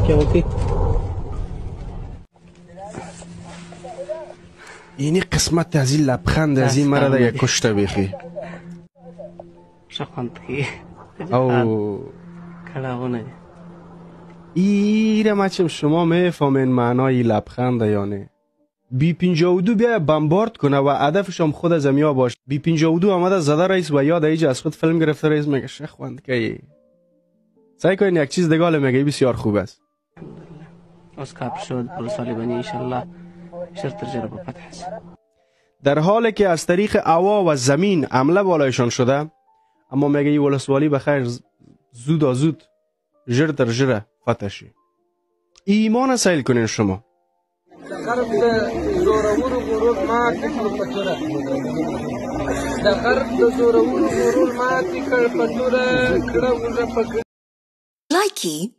که اوکی اینی قسمت از این لبخند از این مرد یک کشته بیخی شخوند که او کلاونه ایره مچم شما میفهمین معنای لبخند یا نه. B-52 بیا بمبارد کنه و هدفش هم خود زمیا باشه. B-52 آمده زده رئیس و یاد ایج از خود فیلم گرفته رئیس میگه شخوند که سعی کنین یک چیز دگاله میگه بسیار خوب است. اسکاپ شد پروسالی بنی انشالله شر تجربه فتح است. در حالی که از طریق هوا و زمین حمله بالایشان شده اما میگه این ولسوالی بخیر زود جر در جره فتح شی. ایمان سیل کنین شما. غرب د زورورو غرور ماتې کړ پتوره د غرب د زورورو غرور ماتې کړ پتوره کړه وزه پکړه لایکی